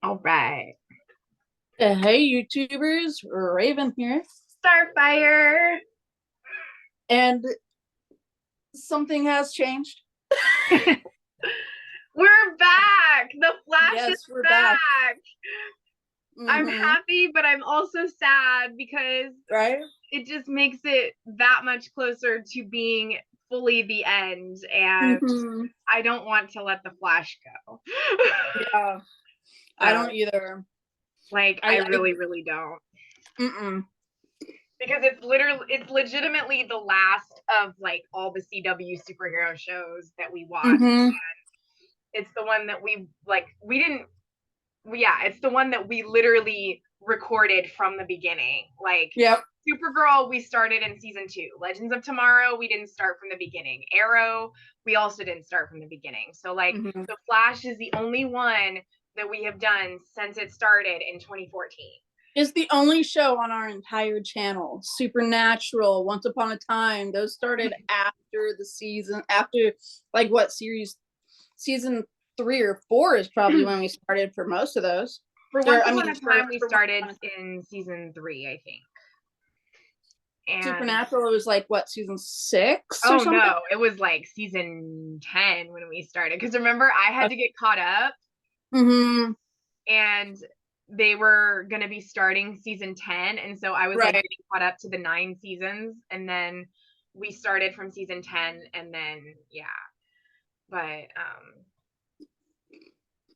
All right. Hey YouTubers, Raven here, Starfire. and something has changed. We're back. The Flash is Yes, we're back. back. I'm Mm-hmm. happy, but I'm also sad because Right? it just makes it that much closer to being fully the end. And Mm-hmm. I don't want to let the Flash go. Yeah, I So, don't either. I really, really don't. Mm-mm. Because it's legitimately the last of like all the CW superhero shows that we watched. Mm-hmm. It's the one that we didn't yeah, it's the one that we literally recorded from the beginning. Like Yep. Supergirl, we started in season 2. Legends of Tomorrow, we didn't start from the beginning. Arrow, we also didn't start from the beginning. So like Mm-hmm. The Flash is the only one that we have done since it started in 2014. It's the only show on our entire channel. Supernatural, Once Upon a Time, those started after the season, after like what season 3 or 4 is probably when we started for most of those. For Or, Once I Upon mean, a Time, we for started in season 3, I think. And Supernatural, it was like what, season 6 or oh something? no, it was like season 10 when we started. Because remember, I had to get caught up, Mm-hmm. and they were gonna be starting season 10, and so I was like Right. getting caught up to the 9 seasons, and then we started from season 10, and then yeah. But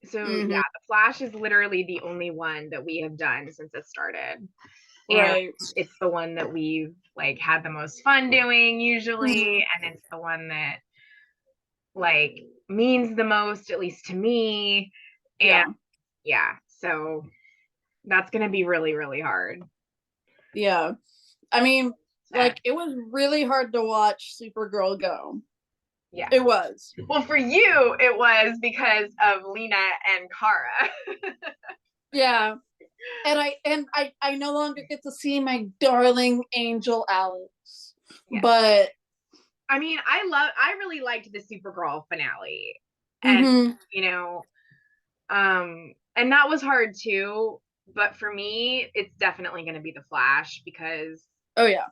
so Mm-hmm. yeah, The Flash is literally the only one that we have done since it started. And Right. it's the one that we've like had the most fun doing usually, Mm-hmm. and it's the one that like means the most, at least to me. And Yeah. yeah, so that's gonna be really, really hard. Yeah. I mean, Sad. like, it was really hard to watch Supergirl go. Yeah. It was. Well, for you, it was because of Lena and Kara. Yeah. And I no longer get to see my darling angel Alex. Yeah. But I mean, I really liked the Supergirl finale. And mm-hmm. you know, and that was hard too, but for me, it's definitely going to be the Flash because Oh yeah.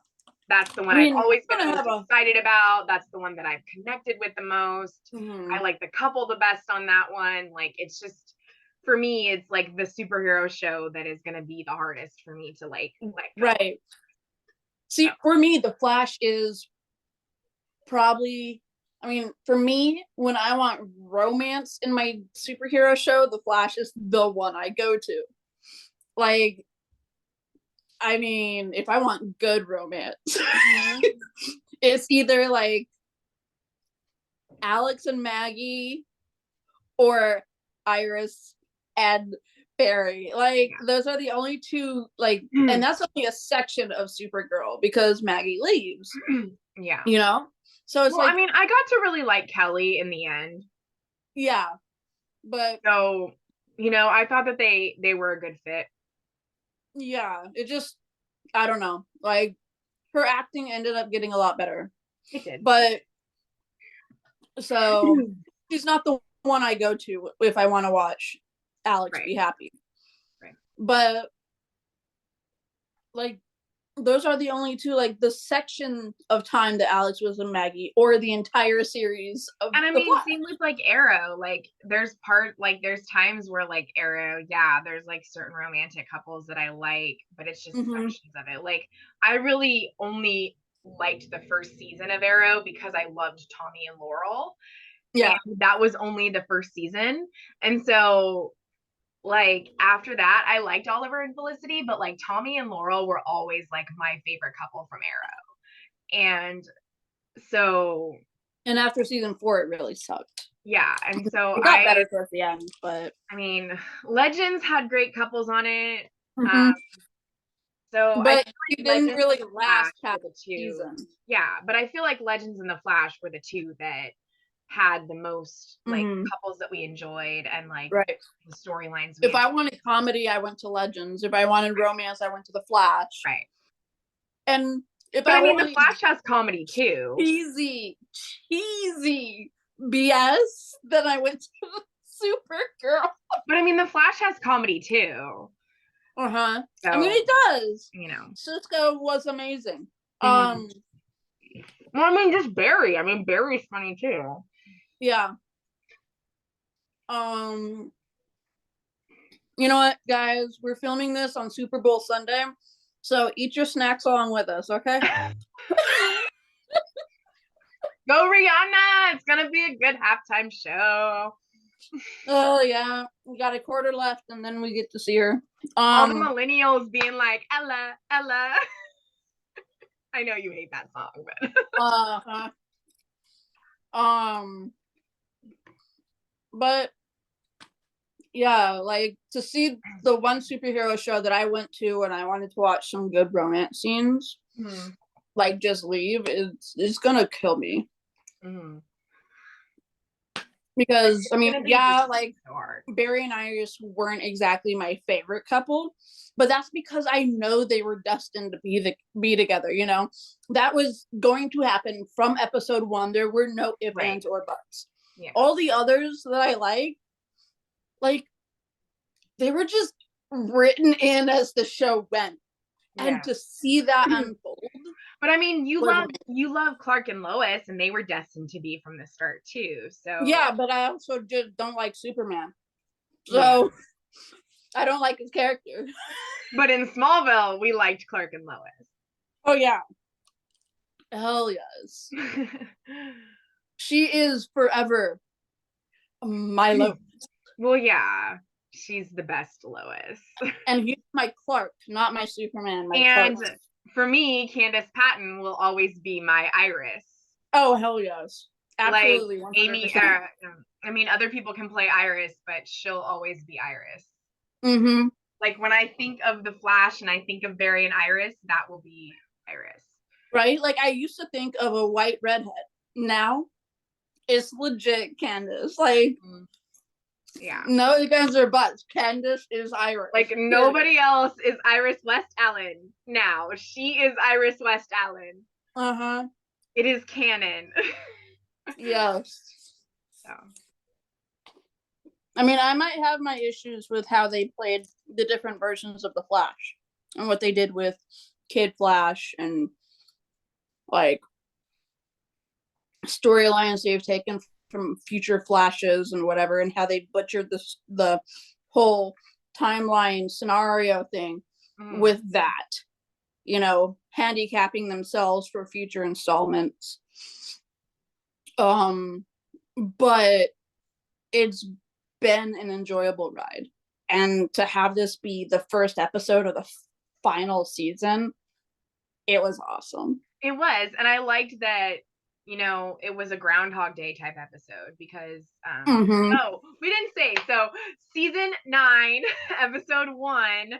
that's the one I I've mean, always been we're the gonna most have a excited about. That's the one that I've connected with the most. mm-hmm. I like the couple the best on that one. Like it's just for me, it's like the superhero show that is going to be the hardest for me to like let go. Right. So, See, for me, the Flash is probably, I mean, for me, when I want romance in my superhero show, the Flash is the one I go to. Like, I mean, if I want good romance, it's either like Alex and Maggie or Iris and Barry. Like, those are the only two, like, and that's only a section of Supergirl because Maggie leaves, yeah. you know? So it's Well, I like, mean, I got to really like Kelly in the end. yeah, but So, I thought that they were a good fit. yeah, it just, I don't know. Like, her acting ended up getting a lot better. It did. But so she's not the one I go to if I want to watch Alex Right. be happy. Right. But like, those are the only two, like, the section of time that Alex was with Maggie, or the entire series of And I the mean, plot. same with like Arrow. Like there's times where like Arrow, yeah, there's like certain romantic couples that I like, but it's just Mm-hmm. sections of it. Like I really only liked the first season of Arrow because I loved Tommy and Laurel. Yeah. And that was only the first season. And so like after that, I liked Oliver and Felicity, but like Tommy and Laurel were always like my favorite couple from Arrow. And so And after season 4, it really sucked. yeah, and so It got better towards the end, but I mean, Legends had great couples on it. mm-hmm. So I But feel it like didn't Legends really and the last Flash were past the two. season. Yeah, but I feel like Legends and the Flash were the two that had the most like Mm-hmm. couples that we enjoyed and like Right. the storylines we If enjoyed. I wanted comedy, I went to Legends. If I wanted romance, I went to the Flash. Right. And if But I I mean, the wanted Flash has comedy too. cheesy BS, then I went to Supergirl. But I mean, the Flash has comedy too. Uh-huh. So, I mean, it does. you know. Cisco was amazing. Well, I mean, just Barry. I mean, Barry's funny too. Yeah. You know what, guys? We're filming this on Super Bowl Sunday, so eat your snacks along with us, okay? Go Rihanna! It's gonna be a good halftime show. Oh yeah, we got a quarter left, and then we get to see her. All the millennials being like, Ella, Ella. I know you hate that song, but but yeah, like to see the one superhero show that I went to and I wanted to watch some good romance scenes, like just leave, it's gonna kill me. Because I mean, yeah, like Barry and Iris weren't exactly my favorite couple, but that's because I know they were destined to be together. You know, that was going to happen from episode 1. There were no ifs, ands, or buts. Yeah. All the others that I like they were just written in as the show went, and to see that unfold. But I mean, you love Clark and Lois, and they were destined to be from the start too. So yeah, but I also just don't like Superman, so I don't like his character. But in Smallville, we liked Clark and Lois. Oh yeah, hell yes. She is forever my Lois. Well, yeah, she's the best Lois. And he's my Clark, not my Superman. And Clark. For me, Candace Patton will always be my Iris. Oh, hell yes. Absolutely. Like 100%. Amy, I mean, other people can play Iris, but she'll always be Iris. Mm-hmm. Like when I think of the Flash and I think of Barry and Iris, that will be Iris. Right? Like I used to think of a white redhead. Now it's legit Candace. Like yeah. No ifs or buts. Candace is Iris. Like nobody else is Iris West Allen now. She is Iris West Allen. Uh-huh. It is canon. Yes. So. I mean, I might have my issues with how they played the different versions of the Flash and what they did with Kid Flash and like storylines they've taken from future Flashes and whatever, and how they butchered the whole timeline scenario thing with that, you know, handicapping themselves for future installments. But it's been an enjoyable ride, and to have this be the first episode of the final season, it was awesome. It was, and I liked that, you know, it was a Groundhog Day type episode because oh, we didn't say, so season 9 episode 1,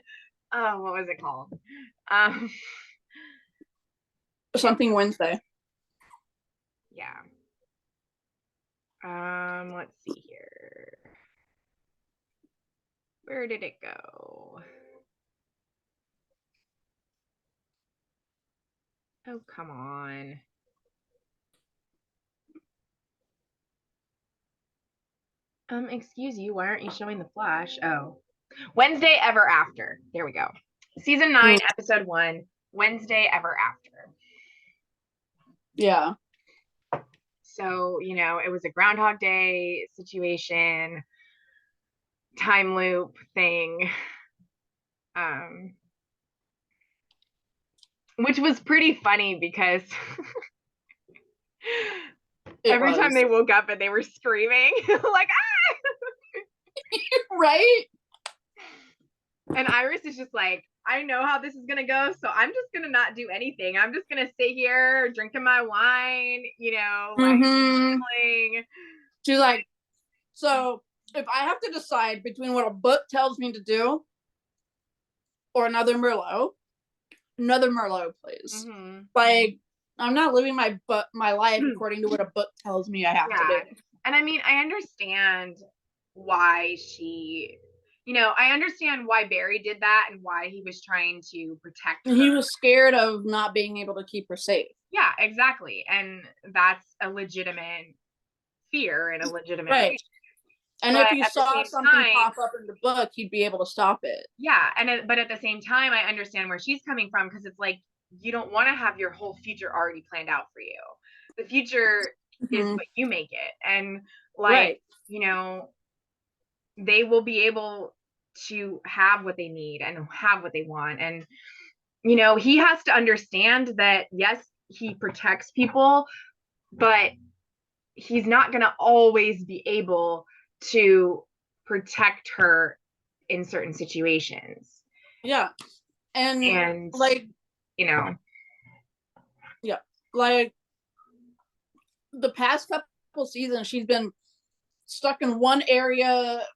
oh, what was it called? Something Wednesday. Yeah. Let's see here. Where did it go? Oh, come on. Excuse you, why aren't you showing the Flash? Oh. Wednesday Ever After. There we go. Season 9, episode 1, Wednesday Ever After. Yeah. So, you know, it was a Groundhog Day situation, time loop thing. Which was pretty funny because every time they woke up and they were screaming, like, ah! Right? And Iris is just like, I know how this is going to go, so I'm just going to not do anything. I'm just going to sit here drinking my wine, you know, like chilling. She's like, so if I have to decide between what a book tells me to do or another Merlot, please. Like, I'm not living my life according to what a book tells me I have to do. And I mean, I understand why she, you know, I understand why Barry did that and why he was trying to protect her. He was scared of not being able to keep her safe. Yeah, exactly. And that's a legitimate fear and a legitimate right. And But if you at the saw same something time, pop up in the book, you'd be able to stop it. yeah, but at the same time, I understand where she's coming from, because it's like you don't want to have your whole future already planned out for you. The future is Mhm. what you make it, and like Right. you know, they will be able to have what they need and have what they want, and you know, he has to understand that yes, he protects people, but he's not going to always be able to protect her in certain situations. Yeah. And And, like, you know, yeah, like the past couple seasons, she's been stuck in one area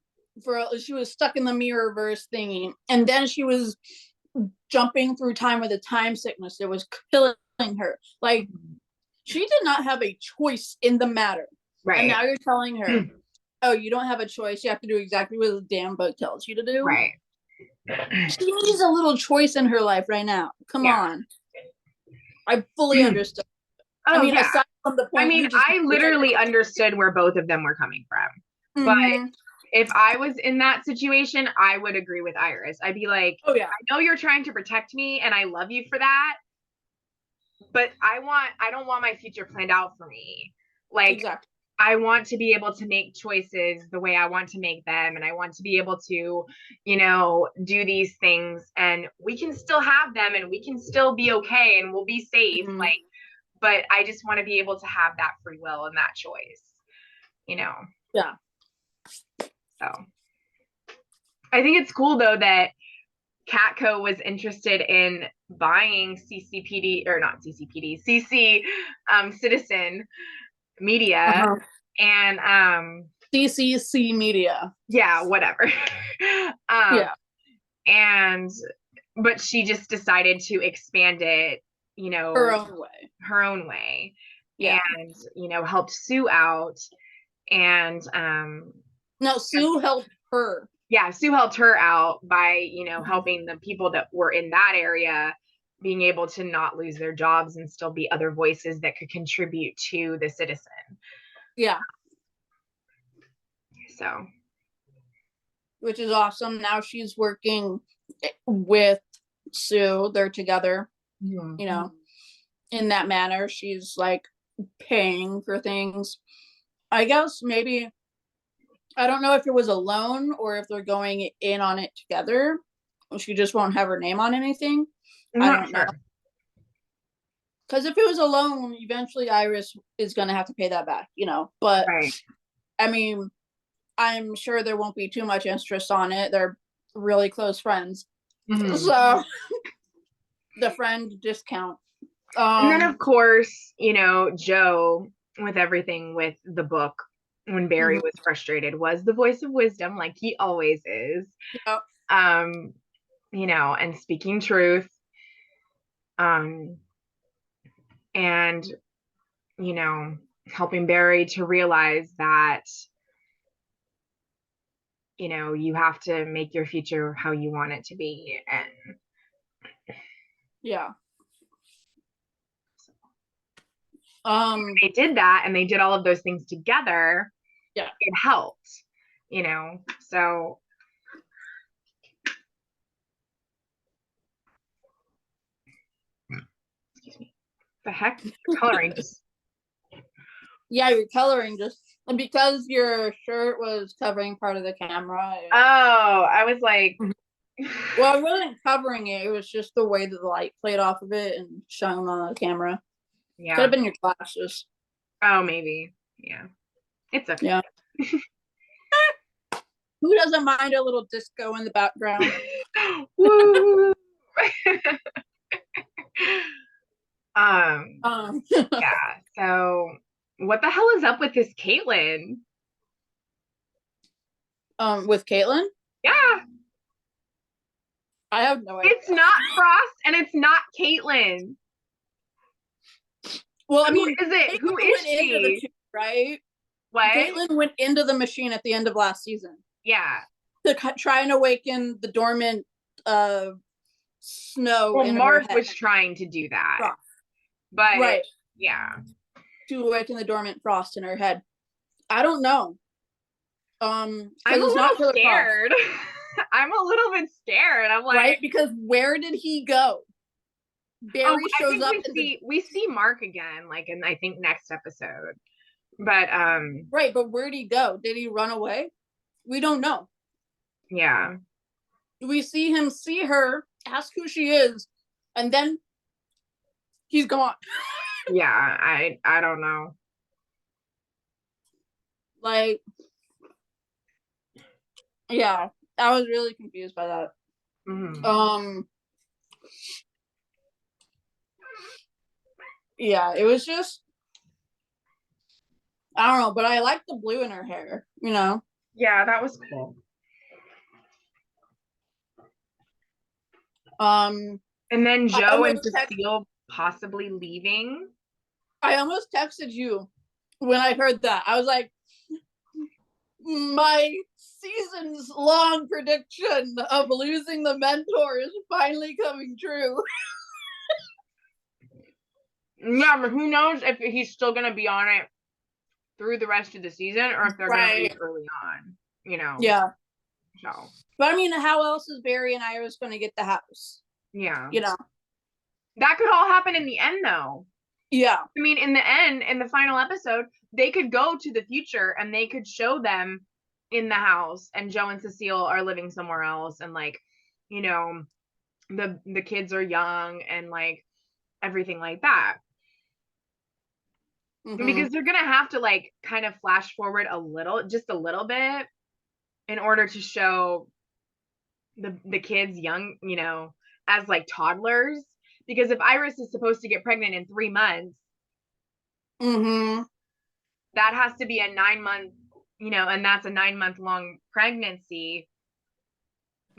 she was stuck in the mirrorverse thingy, and then she was jumping through time with a time sickness that was killing her. Like, she did not have a choice in the matter. right. And now you're telling her, oh, you don't have a choice. You have to do exactly what the damn book tells you to do. Right. She needs a little choice in her life right now. Come on. I fully understand. Oh, I mean, yeah. aside from the point, I mean, I literally understood where both of them were coming from. But if I was in that situation, I would agree with Iris. I'd be like, oh yeah, I know you're trying to protect me and I love you for that, but I don't want my future planned out for me. Like, exactly. I want to be able to make choices the way I want to make them, and I want to be able to, you know, do these things, and we can still have them, and we can still be okay, and we'll be safe. Mhm. Like, but I just want to be able to have that free will and that choice, you know? Yeah. So I think it's cool though that Catco was interested in buying CCPD, or not CCPD, CC Citizen Media, and CCC Media. yeah, whatever. Yeah. And but she just decided to expand it, you know, Her own way. Yeah. And you know, helped Sue out, and no, Sue helped her. Yeah, Sue helped her out by, you know, helping the people that were in that area being able to not lose their jobs and still be other voices that could contribute to the citizen. Yeah. So, which is awesome. Now she's working with Sue. They're together, you know, in that manner. She's like paying for things. I guess maybe, I don't know if it was a loan or if they're going in on it together. She just won't have her name on anything. I don't know. Because if it was a loan, eventually Iris is going to have to pay that back, you know. But, I mean, I'm sure there won't be too much interest on it. They're really close friends. So, the friend discount. And then, of course, you know, Joe, with everything with the book, when Barry was frustrated, was the voice of wisdom, like he always is. Yep. You know, and speaking truth. And, you know, helping Barry to realize that, you know, you have to make your future how you want it to be. And yeah. They did that, and they did all of those things together. Yeah. It helped, you know. So excuse me. The heck? Coloring just yeah, your coloring just, because your shirt was covering part of the camera. Oh, I was like, well, it wasn't covering it. It was just the way that the light played off of it and shone on the camera. Yeah. Could have been your glasses. Oh, maybe. Yeah. It's okay. Yeah. Who doesn't mind a little disco in the background? Woo! Yeah. So, what the hell is up with this Caitlin? With Caitlin? Yeah. I have no idea. It's not Frost and it's not Caitlin. Well, I mean, who is it? Who is she? Right? What? Caitlin went into the machine at the end of last season. Yeah. To try and awaken the dormant Snow. Well, Mark was trying to do that. Frost. But right. Yeah. To awaken the dormant Frost in her head. I don't know. because I'm a it's not little Killer Croc, scared. I'm a little bit scared. I'm like, right? Because where did he go? oh, Barry I shows think up we see Mark again, like in I think next episode. But right, but where'd he go? Did he run away? We don't know. yeah. We see him see her, ask who she is, and then he's gone. Yeah, I don't know. Like, yeah, I was really confused by that. Mm-hmm. Yeah, it was just, I don't know, but I like the blue in her hair, you know. Yeah, that was cool. And then Joe and Cecile possibly leaving. I almost texted you when I heard that. I was like, my seasons long prediction of losing the mentor is finally coming true. Yeah, but who knows if he's still gonna be on it through the rest of the season or if they're gonna leave early on, you know. Yeah. So But I mean, how else is Barry and Iris gonna get the house? yeah. You know. That could all happen in the end though. Yeah. I mean, in the end, in the final episode, they could go to the future and they could show them in the house and Joe and Cecile are living somewhere else and like, you know, the kids are young and like everything like that. Mm-hmm. Because they're gonna have to like kind of flash forward just a little bit in order to show the kids young, you know, as like toddlers. Because if Iris is supposed to get pregnant in 3 months, Mm-hmm. that has to be a 9 month, you know, and that's a 9 month long pregnancy.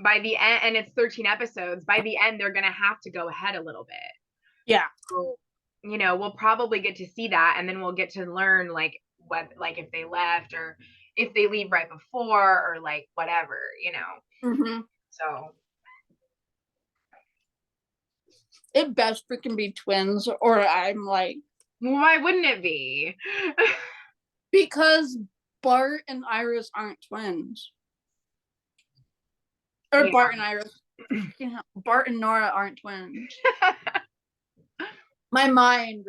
By the end, and it's 13 episodes, by the end, they're gonna have to go ahead a little bit. Yeah. So, you know, we'll probably get to see that, and then we'll get to learn like what, like if they left or if they leave right before or like whatever, you know. Mm-hmm. So It best freaking be twins, or I'm like, why wouldn't it be? because Bart and Iris aren't twins. Or Yeah. Bart and Iris. Bart and Nora aren't twins. My mind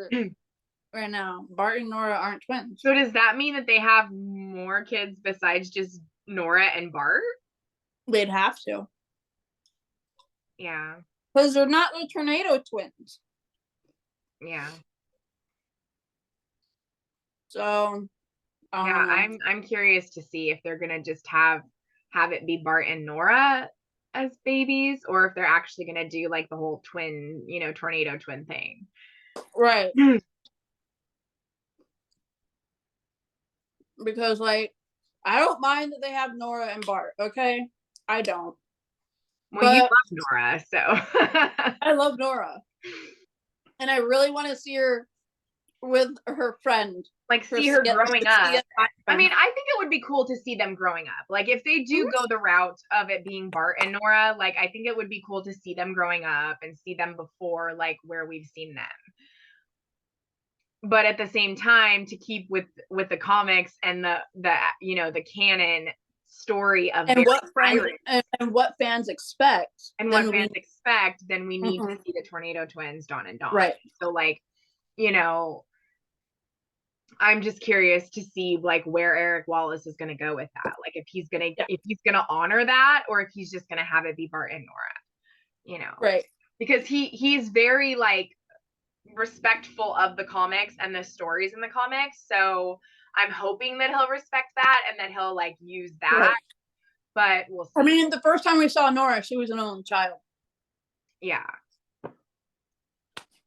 right now, Bart and Nora aren't twins. So does that mean that they have more kids besides just Nora and Bart? They'd have to. Yeah. Because they're not the tornado twins. Yeah. So yeah, I'm curious to see if they're gonna just have it be Bart and Nora as babies, or if they're actually gonna do like the whole twin, you know, tornado twin thing. Right. Because like I don't mind that they have Nora and Bart, okay? I don't. Well, but you love Nora, so I love Nora. And I really want to see her with her friend. Like see her growing up. I mean, I think it would be cool to see them growing up. Like if they do go the route of it being Bart and Nora, like I think it would be cool to see them growing up and see them before like where we've seen them. But at the same time, to keep with the comics and the you know the canon story of and what fans expect, then we need to see the Tornado Twins, Dawn and Dawn. Right. So like, you know, I'm just curious to see like where Eric Wallace is going to go with that. Like if he's going to honor that, or if he's just going to have it be Bart and Nora, you know. Right. Because he's very like respectful of the comics and the stories in the comics, so I'm hoping that he'll respect that and that he'll like use that. Right. But we'll see. I mean, the first time we saw Nora, she was an only child. Yeah.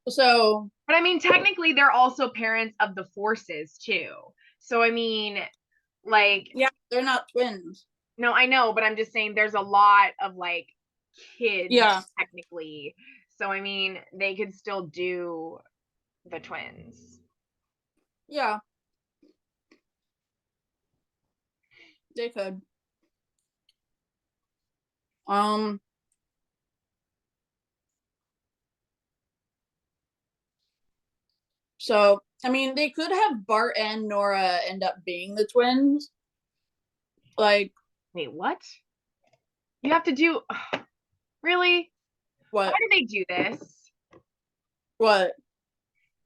So, but I mean, technically, they're also parents of the Forces too. So I mean, like, yeah, they're not twins. No, I know, but I'm just saying there's a lot of like kids, yeah, technically. So I mean, they could still do the twins. Yeah. They could. So, I mean, they could have Bart and Nora end up being the twins. Like, Wait, what? You have to do really? Why what? do they do this? What?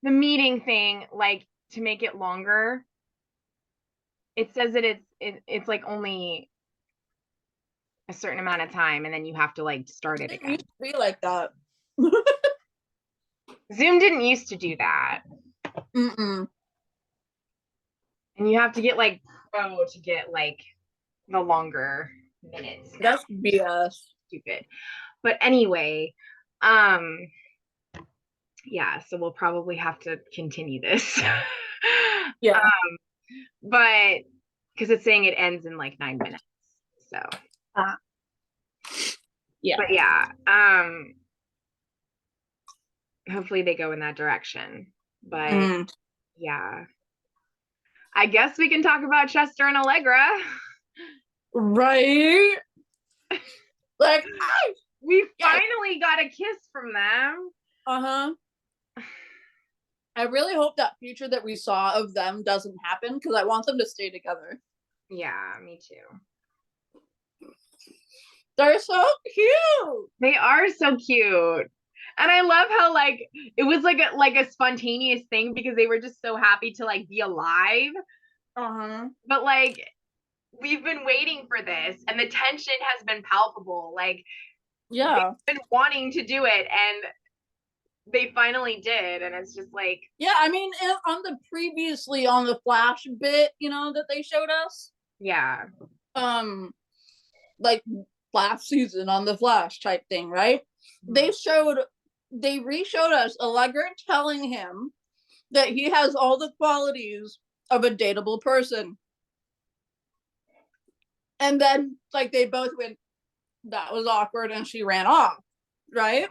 The meeting thing, like to make it longer. It says that it's like only a certain amount of time, and then you have to like start it It again. used to be like that. Zoom didn't used to do that. Mm-mm. And you have to get like pro to get like the longer minutes now. That's BS. Stupid. But anyway, um yeah, so we'll probably have to continue this. Yeah. But because it's saying it ends in like 9 minutes. So yeah. But yeah, hopefully they go in that direction. But yeah. I guess we can talk about Chester and Allegra. Right? Like, we finally got a kiss from them. uh-huh. I really hope that future that we saw of them doesn't happen because I want them to stay together. Yeah, me too. They're so cute. They are so cute. And I love how like it was like a spontaneous thing because they were just so happy to like be alive. Uh-huh. But like we've been waiting for this and the tension has been palpable. Like yeah, they've been wanting to do it and they finally did, and it's just like yeah. I mean, on the previously on the Flash bit, that they showed us, yeah, like last season on the Flash type thing, right? They re-showed us Allegra telling him that he has all the qualities of a dateable person, and then like they both went, that was awkward, and she ran off, right?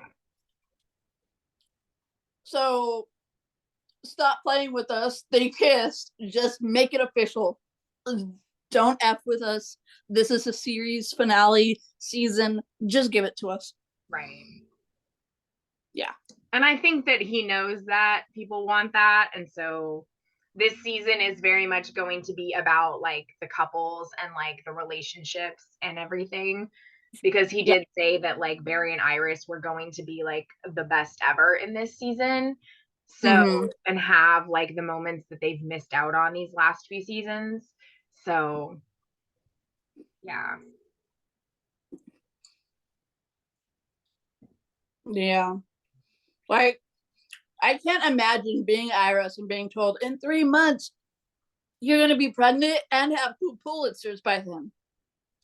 So stop playing with us. They kissed. Just make it official. Don't F with us. This is a series finale season. Just give it to us. right. Yeah. And I think that he knows that people want that. And so this season is very much going to be about like the couples and like the relationships and everything. Because he did say that like Barry and Iris were going to be like the best ever in this season. So, and have like the moments that they've missed out on these last few seasons. So, yeah. Yeah. Like, I can't imagine being Iris and being told in 3 months you're going to be pregnant and have 2 Pulitzers by then.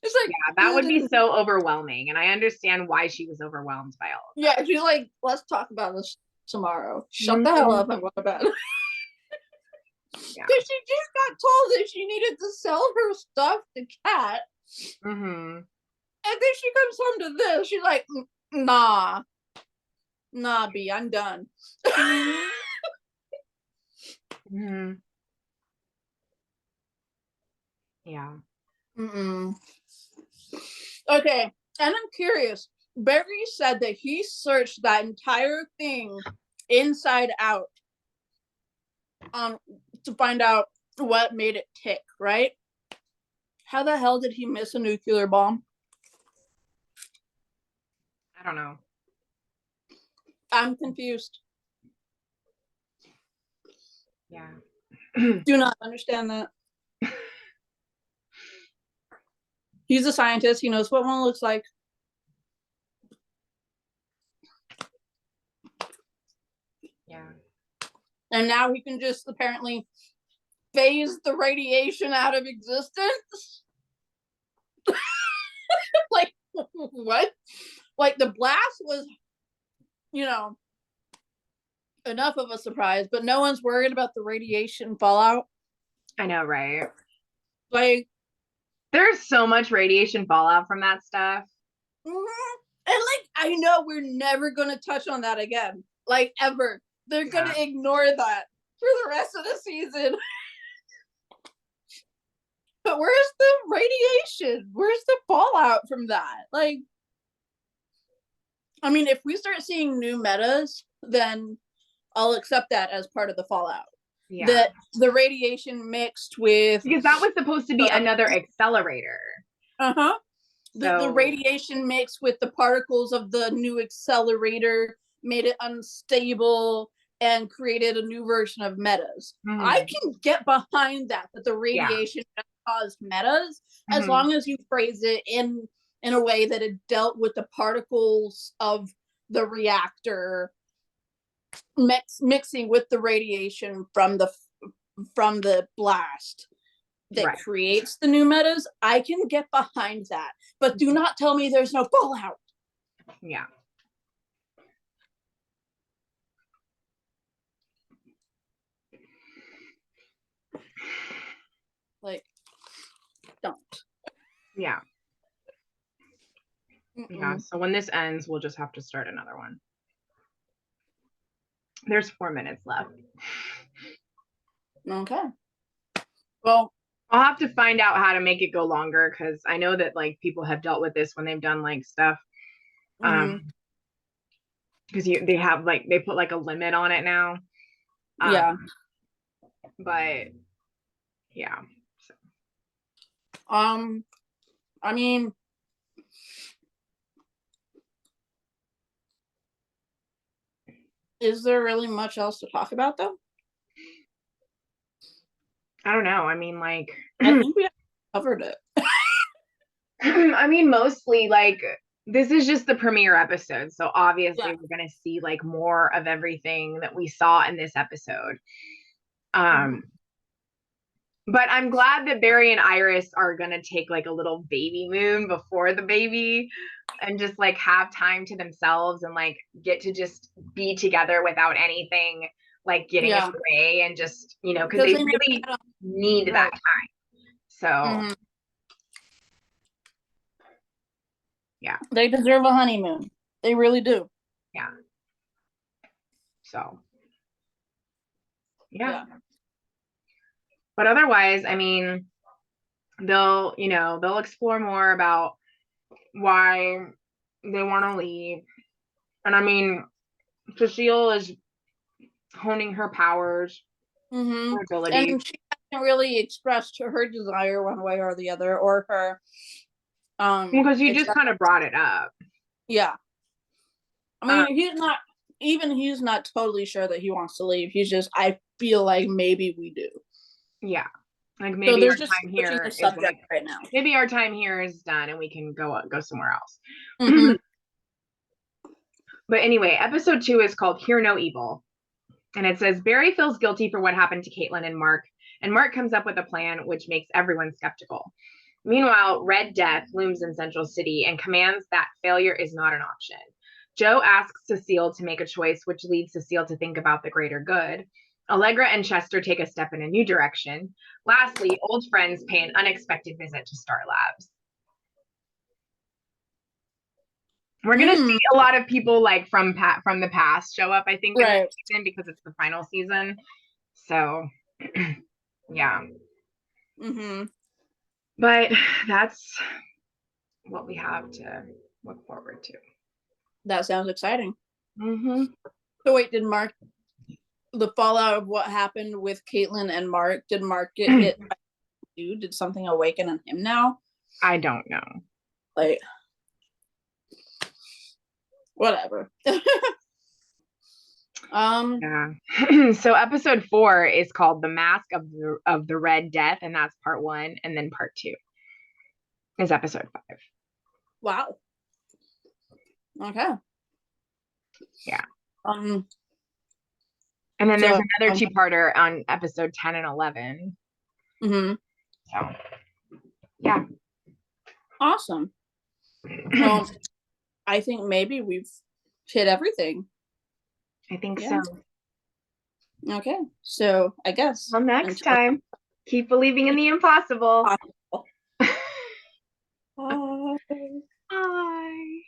It's like, yeah, that would be so overwhelming. And I understand why she was overwhelmed by all of that. Yeah, she's like, let's talk about this tomorrow. Shut mm-hmm. the hell up and go to bed. Yeah. Because she just got told that she needed to sell her stuff to Kat. Mm-hmm. And then she comes home to this. She's like, nah, B, I'm done. Mm-hmm. Yeah. Mm-mm. Okay, and I'm curious. Barry said that he searched that entire thing inside out to find out what made it tick, right? How the hell did he miss a nuclear bomb? I don't know. I'm confused. Yeah. Do not understand that. He's a scientist. He knows what one looks like. Yeah. And now he can just apparently phase the radiation out of existence. Like, what? Like, the blast was, enough of a surprise, but no one's worried about the radiation fallout. I know, right? Like, there's so much radiation fallout from that stuff. Mm-hmm. And like, I know we're never going to touch on that again, like ever. They're going to ignore that for the rest of the season. But where's the radiation? Where's the fallout from that? Like, I mean, if we start seeing new metas, then I'll accept that as part of the fallout. Yeah. that the radiation mixed with Because that was supposed to be another accelerator. the So radiation mixed with the particles of the new accelerator made it unstable and created a new version of metas. I can get behind that the radiation caused metas, as long as you phrase it in a way that it dealt with the particles of the reactor mixing with the radiation from the blast that creates the new metas. I can get behind that, but do not tell me there's no fallout. Yeah. Like, don't. Yeah. Yeah. So when this ends, we'll just have to start another one. There's 4 minutes left. Okay. Well, I'll have to find out how to make it go longer, because I know that like people have dealt with this when they've done like stuff. Because they have like, they put like a limit on it now. Yeah. But yeah. So. I mean, is there really much else to talk about though? I don't know. I mean, like, I think we covered it. I mean, mostly like, this is just the premiere episode, so obviously we're gonna see like more of everything that we saw in this episode. But I'm glad that Barry and Iris are gonna take like a little baby moon before the baby and just like have time to themselves and like get to just be together without anything like getting in the way, and just, you know, because they really need that time. So yeah, they deserve a honeymoon. They really do. Yeah. So yeah. But otherwise, I mean, they'll explore more about why they want to leave. And I mean, Cecile is honing her powers, her abilities. And she hasn't really expressed her desire one way or the other, or her because you just kind of brought it up. Yeah. I mean, he's not totally sure that he wants to leave. He's just, I feel like maybe we do. Yeah. Like maybe our time here is like, right now. Maybe our time here is done and we can go somewhere else. But anyway, episode 2 is called Hear No Evil. And it says, Barry feels guilty for what happened to Caitlin and Mark comes up with a plan which makes everyone skeptical. Meanwhile, Red Death looms in Central City and commands that failure is not an option. Joe asks Cecile to make a choice, which leads Cecile to think about the greater good. Allegra and Chester take a step in a new direction. Lastly, old friends pay an unexpected visit to Star Labs. We're gonna see a lot of people like from the past show up, I think, in this season, because it's the final season. So yeah. But that's what we have to look forward to. That sounds exciting. So wait, did Mark, the fallout of what happened with Caitlin and Mark, did Mark get hit by you? Did something awaken in him now? I don't know. Like, whatever. Yeah. So episode 4 is called The Mask of the Red Death, and that's part 1, and then part 2 is episode 5. Wow. Okay. Yeah. And then there's another 2-parter on episode 10 and 11. So yeah. Awesome. Well, I think maybe we've hit everything. I think so. Okay, so I guess. Well, next time, keep believing in the impossible. Bye. Bye.